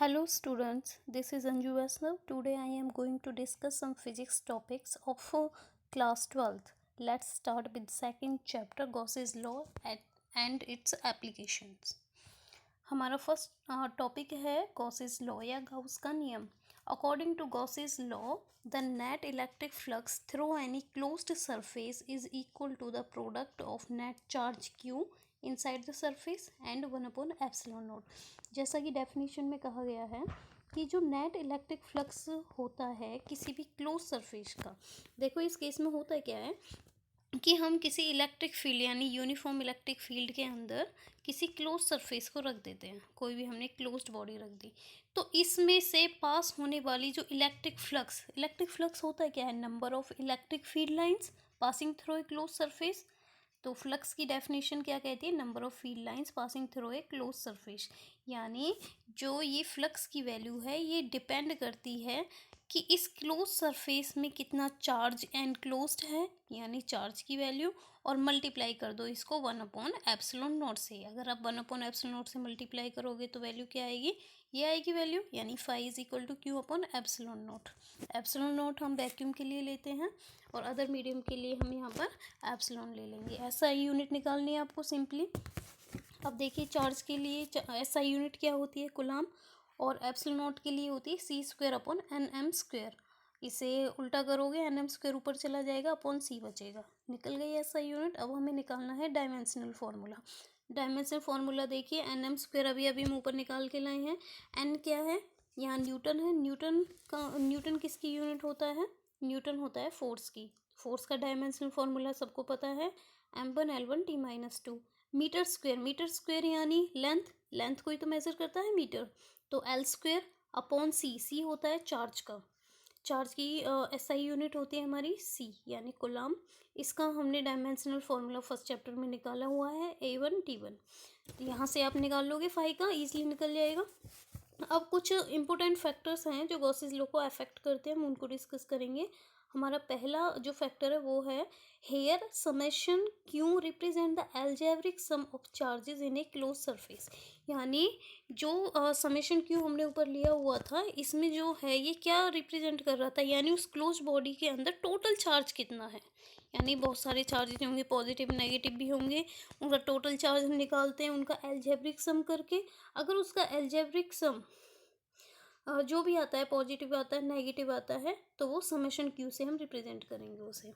Hello students, this is Anju Vaishnav. Today I am going to discuss some physics topics of class 12th. Let's start with second chapter Gauss's law and its applications. हमारा first topic है Gauss's law या Gauss का नियम. According to Gauss's law the net electric flux through any closed surface is equal to the product of net charge Q inside the surface and 1/ε0. जैसा कि definition में कहा गया है कि जो नेट इलेक्ट्रिक फ्लक्स होता है किसी भी क्लोज सरफेस का, देखो इस केस में होता क्या है कि हम किसी इलेक्ट्रिक फील्ड यानी यूनिफॉर्म इलेक्ट्रिक फील्ड के अंदर किसी क्लोज सरफेस को रख देते हैं. कोई भी हमने क्लोज्ड बॉडी रख दी तो इसमें से पास होने वाली जो इलेक्ट्रिक फ्लक्स होता है क्या है, number of electric field lines passing through a close surface. तो फ्लक्स की डेफिनेशन क्या कहती है, number of field lines passing through a close surface. यानी जो ये फ्लक्स की वैल्यू है ये डिपेंड करती है कि इस क्लोज सरफेस में कितना चार्ज एनक्लोज्ड है, यानी चार्ज की वैल्यू, और मल्टीप्लाई कर दो इसको 1/ε0 से. अगर आप 1/ε0 से मल्टीप्लाई करोगे तो वैल्यू क्या आएगी, ये आएगी वैल्यू, यानी phi is equal to Q/ε0. ε0 हम वैक्यूम के लिए लेते हैं और अदर मीडियम के लिए हम यहाँ पर एप्सिलॉन ले लेंगे. ऐसा यूनिट निकालनी है आपको सिंपली. अब देखिए चार्ज के लिए ऐसा यूनिट क्या होती है, कूलाम, और एप्सिलॉन के लिए होती है C²/nm². इसे उल्टा करोगे nm² ऊपर चला जाएगा अपॉन C बचेगा. निकल गई ऐसा यूनिट. अब हमें निकालना है डायमेंशनल फार्मूला. डायमेंशनल फार्मूला देखिए nm² अभी अभी हम ऊपर निकाल के लाए हैं. n क्या है, यहाँ न्यूटन है. न्यूटन किसकी यूनिट होता है, न्यूटन होता है फोर्स की. फोर्स का डायमेंशनल फार्मूला सबको पता है, m1L1T-2. मीटर स्क्वेयर यानी लेंथ कोई तो मेजर करता है मीटर, तो L²/C. C होता है चार्ज का. चार्ज की SI यूनिट होती है हमारी C यानी कूलाम. इसका हमने डायमेंशनल फार्मूला फर्स्ट चैप्टर में निकाला हुआ है A1T1. तो यहाँ से आप निकाल लोगे फाई का, ईजिली निकल जाएगा. अब कुछ इंपॉर्टेंट फैक्टर्स हैं जो गॉसेस लॉ को अफेक्ट करते हैं, हम उनको डिस्कस करेंगे. हमारा पहला जो फैक्टर है वो है here summation Q represent the algebraic sum of charges in a close surface. यानी जो समेशन क्यू हमने ऊपर लिया हुआ था इसमें जो है ये क्या रिप्रेजेंट कर रहा था, यानी उस क्लोज बॉडी के अंदर टोटल चार्ज कितना है. यानी बहुत सारे चार्जेस होंगे, पॉजिटिव नेगेटिव भी होंगे, उनका टोटल चार्ज हम निकालते हैं उनका एल्जेब्रिक सम करके. अगर उसका एल्जेब्रिक सम जो भी आता है, पॉजिटिव आता है नेगेटिव आता है, तो वो समेशन क्यू से हम रिप्रेजेंट करेंगे उसे.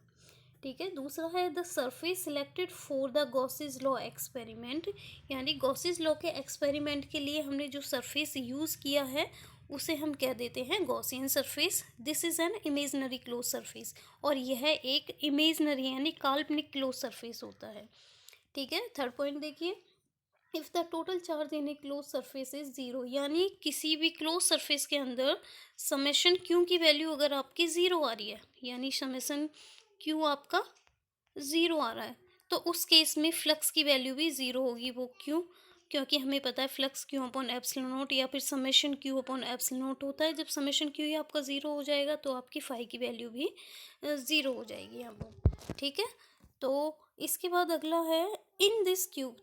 ठीक है. दूसरा है the surface selected for the Gauss's law experiment. यानी गॉसेस लॉ के एक्सपेरिमेंट के लिए हमने जो सरफेस यूज़ किया है उसे हम कह देते हैं Gaussian surface. This is an imaginary close surface, और यह एक इमेजनरी यानी काल्पनिक क्लोज सरफेस होता है. ठीक है. थर्ड पॉइंट देखिए, if the total charge in a close surface is 0, यानी किसी भी क्लोज सरफेस के अंदर समेशन क्यू की वैल्यू अगर आपकी 0 आ रही है, यानी समेशन क्यू आपका 0 आ रहा है, तो उस केस में फ्लक्स की वैल्यू भी 0 होगी. वो क्यों, क्योंकि हमें पता है फ्लक्स Q/ε0 या फिर समेशन Q/ε0 होता है. जब समेशन क्यू ही आपका 0 हो जाएगा तो आपकी फाई की वैल्यू भी 0 हो जाएगी यहाँ पर. ठीक है. तो इसके बाद अगला है इन दिस क्यूब,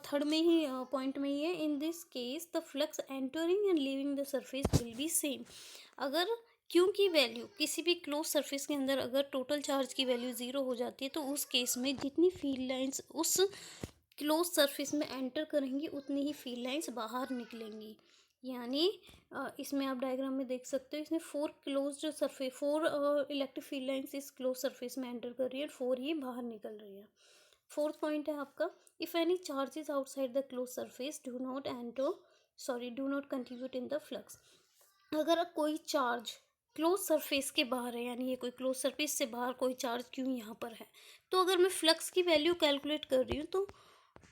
थर्ड में ही पॉइंट में ही है, in this case the flux entering and leaving the surface will be same. अगर क्यू की वैल्यू किसी भी क्लोज सरफेस के अंदर अगर टोटल चार्ज की वैल्यू 0 हो जाती है तो उस केस में जितनी फील्ड लाइंस उस क्लोज सरफेस में एंटर करेंगी उतनी ही फील्ड लाइंस बाहर निकलेंगी. यानी इसमें आप डायग्राम में देख सकते हो, इसमें 4 इलेक्ट्रिक फील्ड लाइंस इस क्लोज सरफेस में एंटर कर रही है और 4 ही बाहर निकल रही है. फोर्थ पॉइंट है आपका, if any charges outside the close surface do not contribute in the flux. अगर कोई चार्ज क्लोज सरफेस के बाहर है, यानी ये कोई क्लोज सरफेस से बाहर कोई चार्ज क्यों यहाँ पर है, तो अगर मैं फ्लक्स की वैल्यू कैलकुलेट कर रही हूँ तो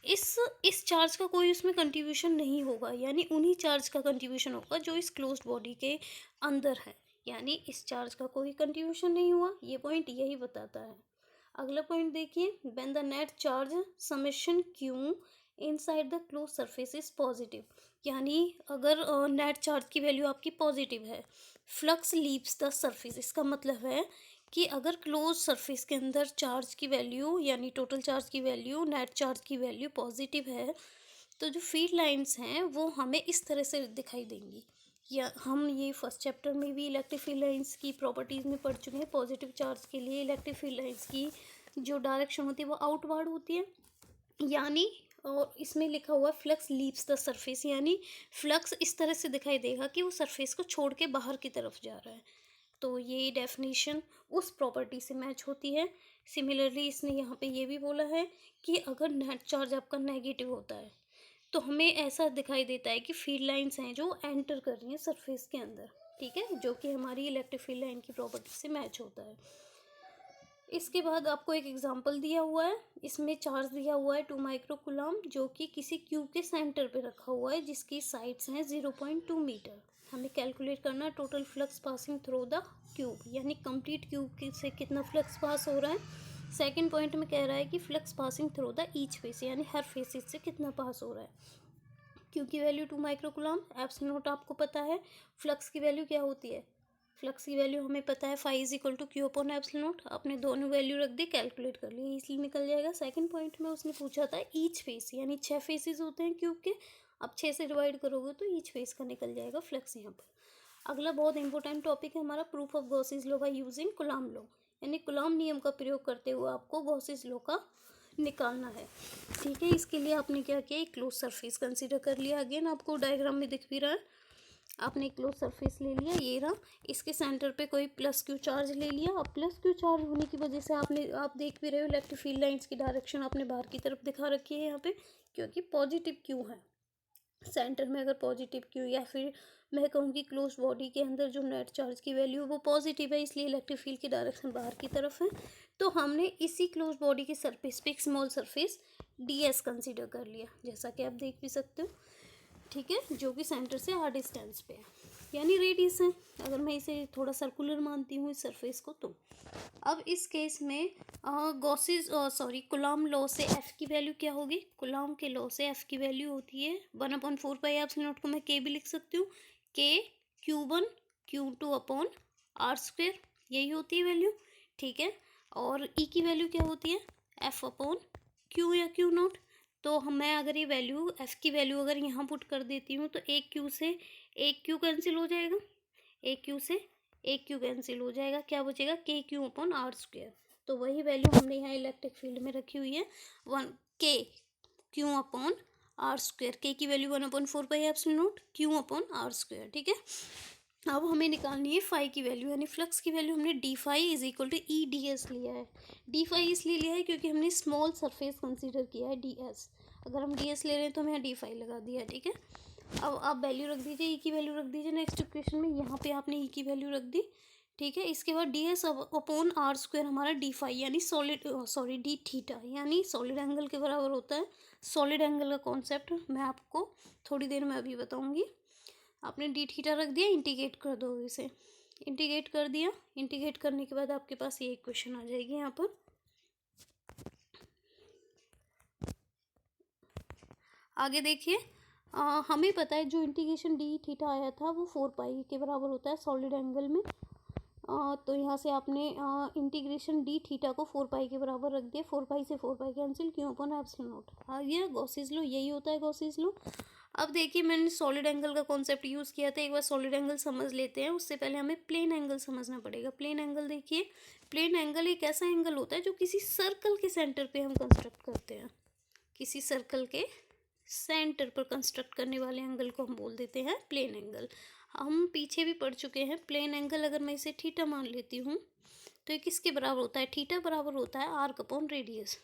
इस चार्ज का कोई उसमें कंट्रीब्यूशन नहीं होगा, यानी उन्हीं चार्ज का कंट्रीब्यूशन होगा जो इस क्लोज्ड बॉडी के अंदर है. यानी इस चार्ज का कोई कंट्रीब्यूशन नहीं हुआ, ये पॉइंट यही बताता है. अगला पॉइंट देखिए, when the net charge summation Q inside the close surface is positive. यानी अगर नेट चार्ज की वैल्यू आपकी पॉजिटिव है, फ्लक्स लीव्स द सरफेस, इसका मतलब है कि अगर क्लोज सरफेस के अंदर चार्ज की वैल्यू यानी टोटल चार्ज की वैल्यू नेट चार्ज की वैल्यू पॉजिटिव है तो जो फील्ड लाइंस हैं वो हमें इस तरह से दिखाई देंगी। या हम ये फर्स्ट चैप्टर में भी इलेक्ट्रिक फील्ड लाइंस की प्रॉपर्टीज़ में पढ़ चुके हैं। पॉजिटिव चार्ज के लिए इलेक्ट्रिक फील्ड लाइंस की जो डायरेक्शन होती है वो आउटवर्ड होती है, यानी और इसमें लिखा हुआ है फ्लक्स लीव्स द सरफेस, यानी फ्लक्स इस तरह से दिखाई देगा कि वो सरफेस को छोड़ के बाहर की तरफ जा रहा है। तो ये डेफिनेशन उस प्रॉपर्टी से मैच होती है। सिमिलरली इसने यहाँ पे ये भी बोला है कि अगर नेट चार्ज आपका नेगेटिव होता है तो हमें ऐसा दिखाई देता है कि फील्ड लाइंस हैं जो एंटर कर रही हैं सरफेस के अंदर, ठीक है, जो कि हमारी इलेक्ट्रिक फील्ड लाइन की प्रॉपर्टी से मैच होता है। इसके बाद आपको एक एग्जांपल दिया हुआ है, इसमें चार्ज दिया हुआ है 2 माइक्रोकूलम जो कि किसी क्यूब के सेंटर पे रखा हुआ है जिसकी साइड्स हैं 0.2 मीटर। हमें कैलकुलेट करना है total flux passing through the cube, यानी कंप्लीट क्यूब से कितना फ्लक्स पास हो रहा है। सेकंड पॉइंट में कह रहा है कि flux passing through the each face, यानी हर फेसिस से कितना पास हो रहा है। क्यू की वैल्यू 2 माइक्रोकूलम, एप्सिलॉन नॉट आपको पता है। फ्लक्स की वैल्यू क्या होती है, फ्लक्स की वैल्यू हमें पता है phi is equal to Q upon epsilon naught. आपने दोनों वैल्यू रख दी, कैलकुलेट कर ली, इसलिए निकल जाएगा। सेकंड पॉइंट में उसने पूछा था ईच फेस, यानी 6 फेसेस होते हैं क्यूब के, अब 6 से डिवाइड करोगे तो ईच फेस का निकल जाएगा फ्लक्स यहाँ पर। अगला बहुत इंपॉर्टेंट टॉपिक है हमारा proof of Gauss's law by using Coulomb law, यानी कूलॉम नियम का प्रयोग करते हुए आपको गॉसेस लॉ का निकालना है, ठीक है। इसके लिए आपने क्या किया, एक क्लोज सरफेस कंसीडर कर लिया। अगेन आपको डायग्राम में दिख भी रहा है, आपने एक क्लोज सरफेस ले लिया, ये रहा। इसके सेंटर पे कोई प्लस क्यू चार्ज ले लिया। अब प्लस क्यू चार्ज होने की वजह से आप देख भी रहे हो इलेक्ट्रिक फील्ड लाइंस की डायरेक्शन आपने बाहर की तरफ दिखा रखी है यहाँ पे, क्योंकि पॉजिटिव क्यू है सेंटर में। अगर पॉजिटिव क्यू या फिर मैं कहूँगी क्लोज बॉडी के अंदर जो नेट चार्ज की वैल्यू वो पॉजिटिव है, इसलिए इलेक्ट्रिक फील्ड की डायरेक्शन बाहर की तरफ है। तो हमने इसी क्लोज बॉडी के सरफेस पे एक स्मॉल सरफेस ds कंसीडर कर लिया, जैसा कि आप देख भी सकते हो, ठीक है, जो कि सेंटर से r डिस्टेंस पे है, यानी रेडियस है। अगर मैं इसे थोड़ा सर्कुलर मानती हूँ इस सरफेस को, तो अब इस केस में कूलॉम लॉ से f की वैल्यू क्या होगी, कूलॉम के लॉ से f की वैल्यू होती है 1/4 पाई एप्सिलॉन नॉट को मैं k भी लिख सकती हूँ, k q1 q2 upon r square, यही होती है वैल्यू, ठीक है। और e की वैल्यू क्या होती है, f अपॉन q या q नॉट। तो मैं अगर ये वैल्यू f की वैल्यू अगर यहाँ पुट कर देती हूँ तो एक q से एक q कैंसिल हो जाएगा, एक q से एक q कैंसिल हो जाएगा, क्या बचेगा, के क्यू अपॉन आर स्क्वेयर। तो वही वैल्यू हमने यहाँ इलेक्ट्रिक फील्ड में रखी हुई है, 1 के क्यू अपॉन आर स्क्वेयर, के की value 1/4 pi epsilon naught Q upon R square, ठीक है। अब हमें निकालनी है फाई की वैल्यू, यानी फ्लक्स की वैल्यू हमने D phi is equal to E D S लिया है। डी फाई इसलिए लिया है क्योंकि हमने स्मॉल सरफेस कंसीडर किया है डी एस, अगर हम डी एस ले रहे हैं तो हमें डी फाई लगा दिया, ठीक है। अब आप वैल्यू रख दीजिए, ई की वैल्यू रख दीजिए नेक्स्ट इक्वेशन में, यहाँ पे आपने ई की वैल्यू रख दी, ठीक है। इसके बाद D S upon R square हमारा डी फाई यानी डी थीटा, यानी सॉलिड एंगल के बराबर होता है। सॉलिड एंगल का कॉन्सेप्ट मैं आपको थोड़ी देर में अभी बताऊंगी। आपने डी थीटा रख दिया, इंटीग्रेट कर दो इसे, इंटीग्रेट कर दिया, इंटीग्रेट करने के बाद आपके पास ये इक्वेशन आ जाएगी यहाँ पर। आगे देखिए, हमें पता है जो इंटीग्रेशन डी थीटा आया था वो 4 पाई के बराबर होता है सॉलिड एंगल में। तो यहाँ से आपने इंटीग्रेशन डी थीटा को 4 पाई के बराबर रख दिया, 4 पाई से 4 पाई कैंसिल, क्यों अपॉन एप्सिलॉन नॉट आ गया, गॉसेस लॉ यही होता है गॉसेस लॉ। अब देखिए मैंने सॉलिड एंगल का कॉन्सेप्ट यूज़ किया था, एक बार सॉलिड एंगल समझ लेते हैं, उससे पहले हमें प्लेन एंगल समझना पड़ेगा। प्लेन एंगल देखिए, प्लेन एंगल एक ऐसा एंगल होता है जो किसी सर्कल के सेंटर पे हम कंस्ट्रक्ट करते हैं, किसी सर्कल के सेंटर पर कंस्ट्रक्ट करने वाले एंगल को हम बोल देते हैं प्लेन एंगल। हम पीछे भी पढ़ चुके हैं, प्लेन एंगल अगर मैं इसे थीटा मान लेती हूँ तो ये किसके बराबर होता है, थीटा बराबर होता है arc upon radius,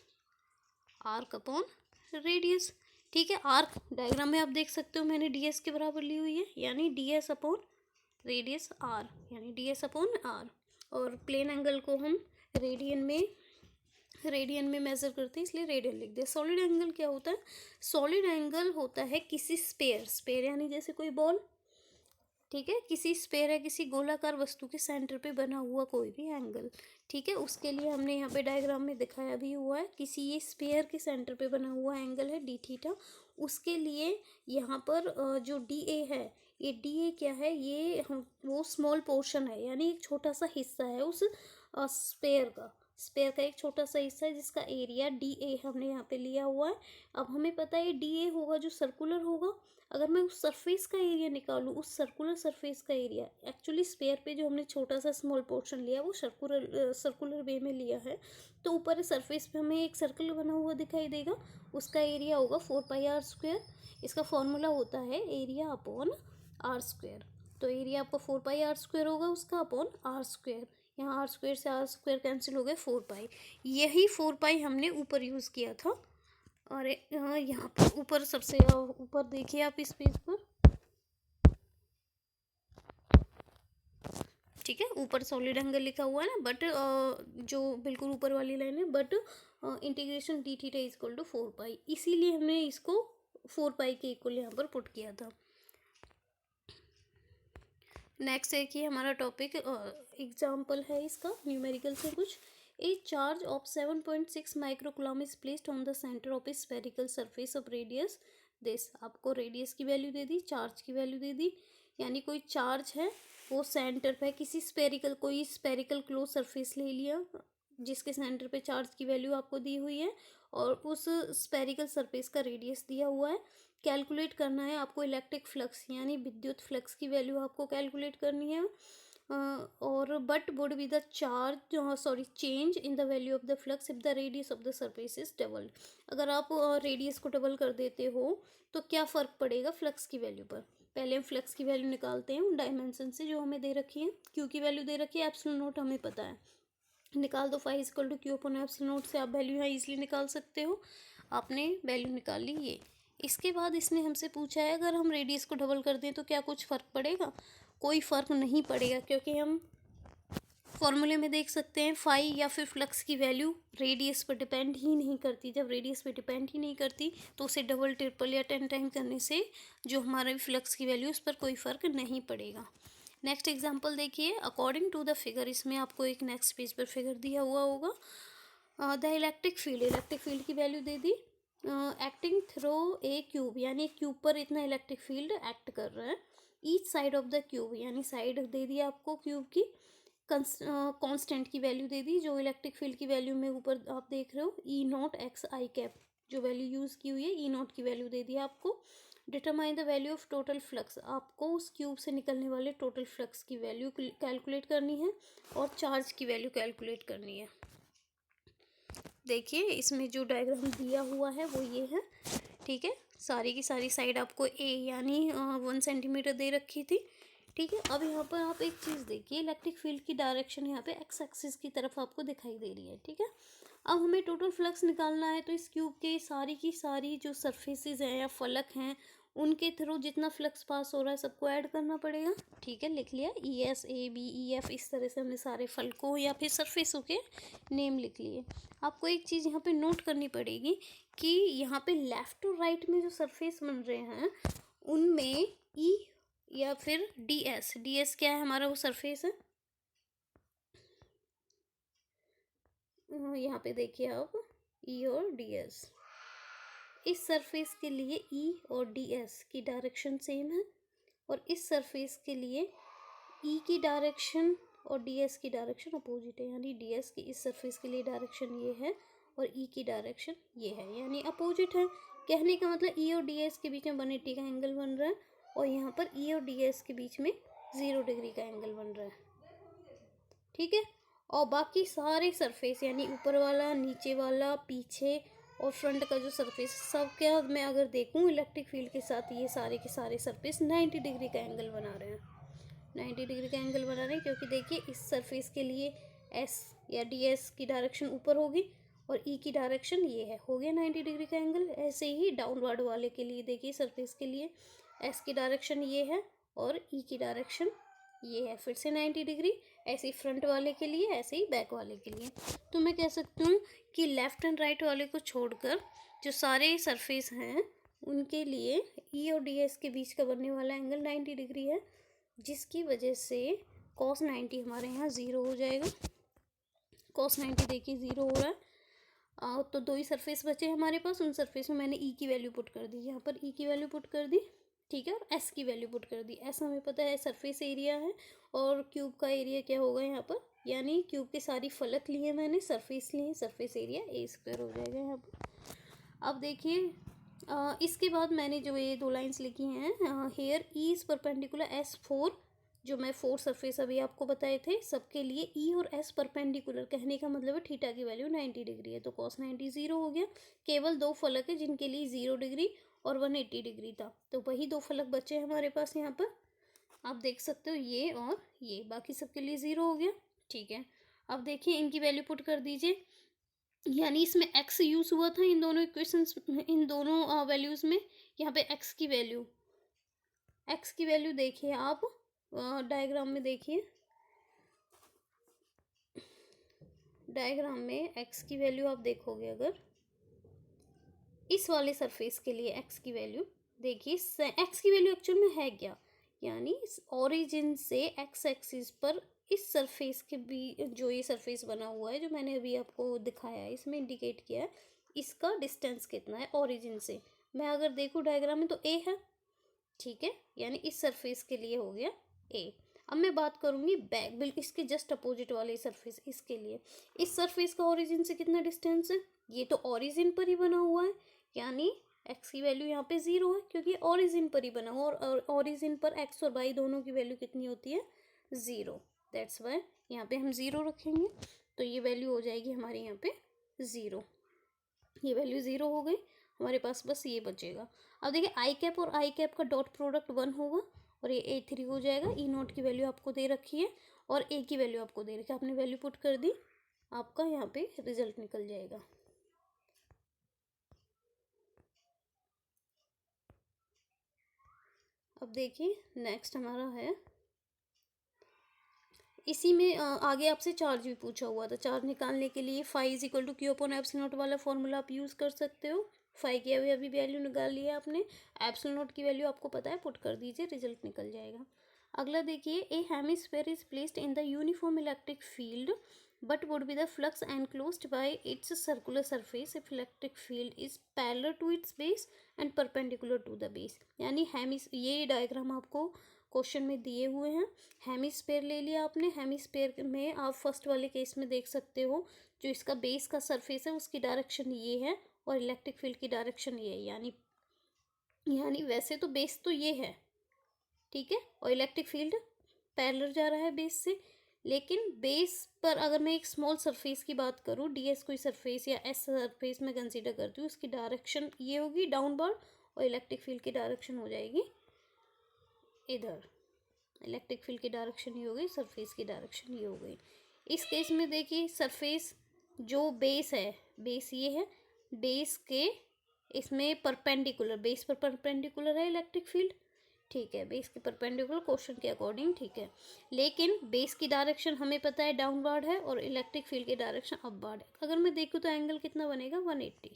arc upon radius, ठीक है। आर्क डायग्राम में आप देख सकते हो मैंने डी एस के बराबर ली हुई है, यानी D S upon radius R, यानी डी एस अपॉन आर। और प्लेन एंगल को हम रेडियन में मेजर करते हैं, इसलिए रेडियन लिख दिया। सॉलिड एंगल क्या होता है, सॉलिड एंगल होता है किसी स्पेयर यानी जैसे कोई बॉल, ठीक है, किसी स्पेयर है, किसी गोलाकार वस्तु के सेंटर पे बना हुआ कोई भी एंगल, ठीक है। उसके लिए हमने यहाँ पे डायग्राम में दिखाया भी हुआ है, किसी ये स्पेयर के सेंटर पे बना हुआ एंगल है डी थीटा, उसके लिए यहाँ पर जो डी ए है, ये डी ए क्या है, ये वो स्मॉल पोर्शन है, यानी एक छोटा सा हिस्सा है उस स्पेयर का, स्पेयर का एक छोटा सा हिस्सा है जिसका एरिया DA हमने यहाँ पे लिया हुआ है। अब हमें पता है DA होगा जो सर्कुलर होगा। अगर मैं उस सरफेस का एरिया निकालूँ, उस सर्कुलर सरफेस का एरिया, एक्चुअली स्पेयर पे जो हमने छोटा सा स्मॉल पोर्शन लिया वो सर्कुलर वे में लिया है, तो ऊपर सरफेस पे हमें एक सर्कल बना हुआ दिखाई देगा, उसका एरिया होगा 4πr²। इसका फॉर्मूला होता है एरिया अपॉन r²। तो एरिया आपका 4πr² होगा उसका अपॉन r²। यहाँ r² से r² कैंसिल हो गए, 4π। यही 4π हमने ऊपर यूज़ किया था। और यहाँ पर ऊपर सबसे ऊपर देखिए आप इस पेज पर, ठीक है, ऊपर सॉलिड एंगल लिखा हुआ है ना, बट जो बिल्कुल ऊपर वाली लाइन है, but integration D theta is equal to 4π, इसीलिए हमने इसको 4π के इक्वल यहाँ पर पुट किया था। नेक्स्ट है कि हमारा टॉपिक एग्जाम्पल है इसका न्यूमेरिकल से कुछ। ए charge of 7.6 microcoulomb is placed on the centre of A spherical surface of radius this. आपको रेडियस की वैल्यू दे दी, चार्ज की वैल्यू दे दी, यानी कोई चार्ज है वो सेंटर पे किसी स्फेरिकल, कोई स्फेरिकल क्लोज सरफेस ले लिया जिसके सेंटर पे चार्ज की वैल्यू आपको दी हुई है, और उस स्फेरिकल सरफेस का रेडियस दिया हुआ है। कैलकुलेट करना है आपको इलेक्ट्रिक फ्लक्स यानी विद्युत फ्लक्स की वैल्यू आपको कैलकुलेट करनी है। और but would be the change in the value of the flux if the radius of the surface is doubled. अगर आप रेडियस को डबल कर देते हो तो क्या फ़र्क पड़ेगा फ्लक्स की वैल्यू पर। पहले हम फ्लक्स की वैल्यू निकालते हैं उन डायमेंशन से जो हमें दे रखी है। क्यू की वैल्यू दे रखी है, एप्सिलॉन नॉट हमें पता है, निकाल दो। Phi equal to Q upon epsilon naught से आप वैल्यू यहाँ ईजिली निकाल सकते हो। आपने वैल्यू निकाल ली ये। इसके बाद इसने हमसे पूछा है अगर हम रेडियस को डबल कर दें तो क्या कुछ फ़र्क पड़ेगा। कोई फ़र्क नहीं पड़ेगा, क्योंकि हम फॉर्मूले में देख सकते हैं फाई या फिर फ्लक्स की वैल्यू रेडियस पर डिपेंड ही नहीं करती। जब रेडियस पर डिपेंड ही नहीं करती तो उसे डबल, ट्रिपल या 10 टाइम करने से जो हमारा फ्लक्स की वैल्यू उस पर कोई फ़र्क नहीं पड़ेगा। नेक्स्ट एग्जांपल देखिए, अकॉर्डिंग टू द फिगर, इसमें आपको एक नेक्स्ट पेज पर फिगर दिया हुआ होगा। द इलेक्ट्रिक फील्ड की value they the, acting through a cube, यानी क्यूब पर इतना इलेक्ट्रिक फील्ड एक्ट कर रहा है। Each side of the cube, यानी साइड दे दी आपको क्यूब की। कांस्टेंट की वैल्यू दे दी, जो इलेक्ट्रिक फील्ड की वैल्यू में ऊपर आप देख रहे हो E0 x I कैप, जो वैल्यू यूज़ की हुई है E0 की वैल्यू दे दी आपको। Determine the value of total flux, आपको उस क्यूब से निकलने वाले टोटल फ्लक्स की वैल्यू कैलकुलेट करनी है और चार्ज की वैल्यू कैलकुलेट करनी है। देखिए इसमें जो डायग्राम दिया हुआ है वो ये है, ठीक है। सारी की सारी साइड आपको ए यानी 1 सेंटीमीटर दे रखी थी, ठीक है। अब यहाँ पर आप एक चीज़ देखिए, इलेक्ट्रिक फील्ड की डायरेक्शन यहाँ पे एक्स एक्सिस की तरफ आपको दिखाई दे रही है, ठीक है। अब हमें टोटल फ्लक्स निकालना है, तो इस क्यूब के सारी की सारी जो सरफेसेस हैं या फलक हैं उनके थ्रू जितना फ्लक्स पास हो रहा है सबको ऐड करना पड़ेगा, ठीक है। लिख लिया ES AB EF, इस तरह से हमने सारे फलकों या फिर सरफेसों के नेम लिख लिए। आपको एक चीज़ यहाँ पे नोट करनी पड़ेगी कि यहाँ पे लेफ़्ट और राइट में जो सरफेस बन रहे हैं उनमें E या फिर DS क्या है हमारा, वो सरफेस है। यहाँ पे देखिए आप E और DS, इस सरफेस के लिए E और DS की डायरेक्शन सेम है, और इस सरफेस के लिए E की डायरेक्शन और DS की डायरेक्शन अपोजिट है, यानी DS की इस सरफेस के लिए डायरेक्शन ये है और E की डायरेक्शन ये है, यानी अपोजिट है। कहने का मतलब E और DS के बीच में 180 का एंगल बन रहा है, और यहाँ पर E और DS के बीच में 0 डिग्री का एंगल बन रहा है, ठीक है। और बाकी सारे सरफेस यानी ऊपर वाला, नीचे वाला, पीछे और फ्रंट का जो सरफेस, सब क्या मैं अगर देखूँ इलेक्ट्रिक फील्ड के साथ ये सारे के सारे सरफेस 90 डिग्री का एंगल बना रहे हैं, 90 डिग्री का एंगल बना रहे हैं। क्योंकि देखिए इस सरफेस के लिए S या DS की डायरेक्शन ऊपर होगी और E की डायरेक्शन ये है, हो गया 90 डिग्री का एंगल। ऐसे ही डाउनवर्ड वाले के लिए देखिए, सरफेस के लिए S की डायरेक्शन ये है और E की डायरेक्शन ये है, फिर से 90 डिग्री। ऐसे ही फ्रंट वाले के लिए, ऐसे ही बैक वाले के लिए। तो मैं कह सकती हूँ कि लेफ़्ट एंड राइट वाले को छोड़कर जो सारे सरफेस हैं उनके लिए E और DS के बीच का बनने वाला एंगल 90 डिग्री है, जिसकी वजह से cos 90 हमारे यहाँ 0 हो जाएगा। cos 90 देखिए 0 हो रहा है। तो दो ही सरफेस बचे हमारे पास, उन सरफेस में मैंने E की वैल्यू पुट कर दी, यहाँ पर E की वैल्यू पुट कर दी, ठीक है, और S की वैल्यू पुट कर दी। S हमें पता है सरफेस एरिया है, और क्यूब का एरिया क्या होगा यहाँ पर यानी क्यूब के सारी फलक लिए मैंने, सरफेस लिए, सरफेस एरिया ए स्क्वायर हो जाएगा यहाँ पर। अब देखिए इसके बाद मैंने जो ये 2 लाइंस लिखी हैं, here E is perpendicular S 4, जो मैं 4 सरफेस अभी आपको बताए थे, सबके लिए ई और एस परपेंडिकुलर, कहने का मतलब है थीटा की वैल्यू 90 डिग्री है, तो cos 90 0 हो गया। केवल 2 फलक है जिनके लिए 0 डिग्री और 180 डिग्री था, तो वही 2 फलक बचे हमारे पास यहाँ पर, आप देख सकते हो ये और ये, बाकी सबके लिए 0 हो गया। ठीक है, अब देखिए इनकी वैल्यू पुट कर दीजिए, यानी इसमें x यूज हुआ था इन दोनों इक्वेशंस, इन दोनों वैल्यूज में। यहाँ पे x की वैल्यू देखिए आप, डायग्राम में देखिए, डायग्राम में x की वैल्यू आप देखोगे, अगर इस वाले सरफेस के लिए x की वैल्यू देखिए, x की वैल्यू एक्चुअल में है क्या, यानी ओरिजिन से x एक्सिस पर इस सरफेस के भी, जो ये सरफेस बना हुआ है जो मैंने अभी आपको दिखाया है, इसमें इंडिकेट किया है, इसका डिस्टेंस कितना है ओरिजिन से। मैं अगर देखूँ डायग्राम में तो a है, ठीक है, यानी इस सरफेस के लिए हो गया a। अब मैं बात करूंगी बैक, बिल्कुल इसके जस्ट अपोजिट वाले सरफेस, इसके लिए इस सरफेस का ओरिजिन से कितना डिस्टेंस है, ये तो ओरिजिन पर ही बना हुआ है, यानी x की वैल्यू यहाँ पे 0 है, क्योंकि ओरिजिन पर ही बना हुआ, और ओरिजिन पर x और y दोनों की वैल्यू कितनी होती है, 0, दैट्स वाई यहाँ पे हम 0 रखेंगे, तो ये वैल्यू हो जाएगी हमारे यहाँ पे 0, ये वैल्यू 0 हो गई, हमारे पास बस ये बचेगा। अब देखिए आई कैप और आई कैप का डॉट प्रोडक्ट 1 होगा, और ये A3 हो जाएगा। ई नोट की वैल्यू आपको दे रखी है और ए की वैल्यू आपको दे रखी है, आपने वैल्यू पुट कर दी, आपका यहाँ पे रिजल्ट निकल जाएगा। अब देखिए नेक्स्ट हमारा है, इसी में आगे आपसे चार्ज भी पूछा हुआ था, चार्ज निकालने के लिए phi is equal to Q upon epsilon naught वाला फॉर्मूला आप यूज़ कर सकते हो। फाई की अभी वैल्यू निकाल लिया आपने, एप्सिलॉन नॉट की वैल्यू आपको पता है, पुट कर दीजिए, रिजल्ट निकल जाएगा। अगला देखिए, a hemisphere is placed in the uniform electric field but would be the flux enclosed by its circular surface if electric field is parallel to its base and perpendicular to the base। यानी ये diagram आपको question में दिए हुए हैं, hemisphere ले लिया आपने, हेमिस्फेयर में आप फर्स्ट वाले केस में देख सकते हो, जो इसका बेस का सरफेस है उसकी डायरेक्शन ये है और इलेक्ट्रिक फील्ड की डायरेक्शन ये है, यानी वैसे तो बेस तो ये है, ठीक है, और इलेक्ट्रिक फील्ड पैरेलल जा रहा है बेस से, लेकिन बेस पर अगर मैं एक स्मॉल सरफेस की बात करूँ, ds कोई सरफेस या s सरफेस में कंसीडर करती हूँ, उसकी डायरेक्शन ये होगी डाउनवर्ड, और इलेक्ट्रिक फील्ड की डायरेक्शन हो जाएगी इधर, इलेक्ट्रिक फील्ड की डायरेक्शन ये हो गई, सरफेस की डायरेक्शन ये हो गई। इस केस में देखिए सरफेस जो बेस है, बेस ये है, बेस के इसमें परपेंडिकुलर, बेस पर परपेंडिकुलर है इलेक्ट्रिक फील्ड, ठीक है, बेस के परपेंडिकुलर क्वेश्चन के अकॉर्डिंग, ठीक है, लेकिन बेस की डायरेक्शन हमें पता है डाउनवर्ड है और इलेक्ट्रिक फील्ड की डायरेक्शन अपवर्ड है। अगर मैं देखूँ तो एंगल कितना बनेगा, 180,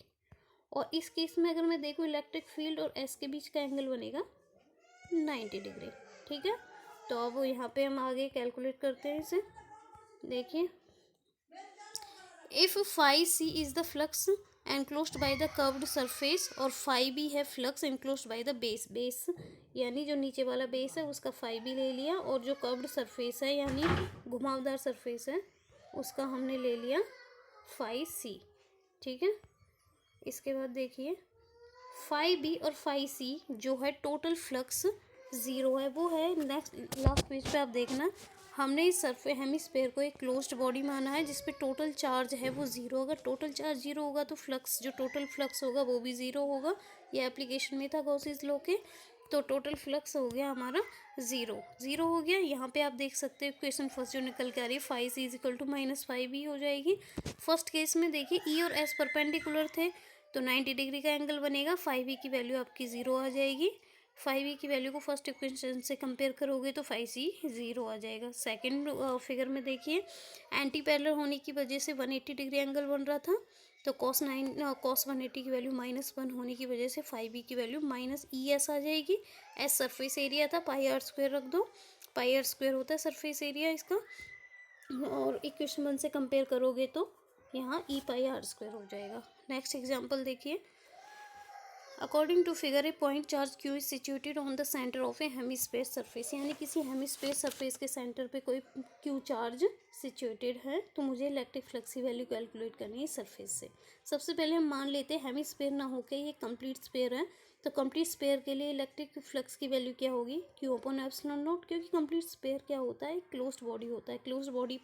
और इस केस में अगर मैं देखूँ इलेक्ट्रिक फील्ड और एस के बीच का एंगल बनेगा 90 डिग्री, ठीक है। तो अब यहाँ पे हम आगे कैलकुलेट करते हैं इसे, देखिए, if phi C is the flux enclosed by the curved surface, और फाई बी है flux enclosed by the base, base यानी जो नीचे वाला बेस है उसका फाई बी ले लिया, और जो कर्व्ड सरफेस है यानी घुमावदार सरफेस है उसका हमने ले लिया फाई सी, ठीक है। इसके बाद देखिए फाई बी और फाई सी जो है टोटल फ्लक्स 0 है, वो है नेक्स्ट लास्ट पेज पे आप देखना, हमने इस हेमिस्फेयर को एक क्लोज्ड बॉडी माना है जिस पे टोटल चार्ज है वो 0, अगर टोटल चार्ज 0 होगा तो फ्लक्स, जो टोटल फ्लक्स होगा वो भी 0 होगा, ये एप्लीकेशन में था गॉसेस लॉ के, तो टोटल फ्लक्स हो गया हमारा 0 हो गया। यहाँ पे आप देख सकते हो इक्वेशन फर्स्ट जो निकल के आ रही है, phi C is equal to minus phi B हो जाएगी। फर्स्ट केस में देखिए ई और एस परपेंडिकुलर थे तो 90 डिग्री का एंगल बनेगा, फाइव बी की वैल्यू आपकी 0 आ जाएगी, फाइव ई की वैल्यू को फर्स्ट इक्वेशन से कंपेयर करोगे तो फाइव सी 0 आ जाएगा। सेकंड फिगर में देखिए एंटी पैरेलल होने की वजह से 180 डिग्री एंगल बन रहा था, तो cos 180 की वैल्यू -1 होने की वजह से फाइव ई की वैल्यू -ES आ जाएगी। एस सरफेस एरिया था, पाई आर स्क्वायर रख दो, पाई आर स्क्वायर होता है सरफेस एरिया इसका, और इक्वेशन 1 से कंपेयर करोगे तो यहाँ ई पाई आर स्क्वायर हो जाएगा। नेक्स्ट एग्जाम्पल देखिए, according to figure a point charge Q is situated on the centre of a hemisphere surface, यानी किसी हेमिस्फीयर सरफेस के सेंटर पे कोई क्यू चार्ज सिचुएटेड है, तो मुझे इलेक्ट्रिक फ्लक्स की वैल्यू कैलकुलेट करनी है सरफेस से। सबसे पहले हम मान लेते हैं हेमिस्फीयर ना होकर ये कंप्लीट स्फीयर है, तो कंप्लीट स्फीयर के लिए इलेक्ट्रिक फ्लक्स की वैल्यू क्या होगी, क्यू अपॉन एप्सिलॉन नॉट, क्योंकि कंप्लीट स्फीयर क्या होता है, क्लोज्ड बॉडी होता है, क्लोज्ड बॉडी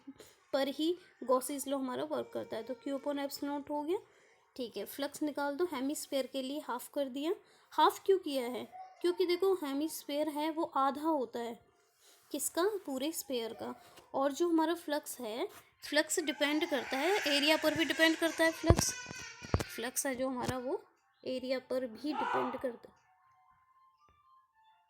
पर ही गॉसेस लॉ हमारा वर्क करता है, तो क्यू अपॉन एप्सिलॉन नॉट हो गया। ठीक है, फ्लक्स निकाल दो, हेमिस्फीयर के लिए हाफ कर दिया। हाफ क्यों किया है, क्योंकि देखो हेमिस्फीयर है वो आधा होता है किसका, पूरे स्फीयर का, और जो हमारा फ्लक्स है, फ्लक्स डिपेंड करता है एरिया पर भी डिपेंड करता है, फ्लक्स है जो हमारा वो एरिया पर भी डिपेंड करता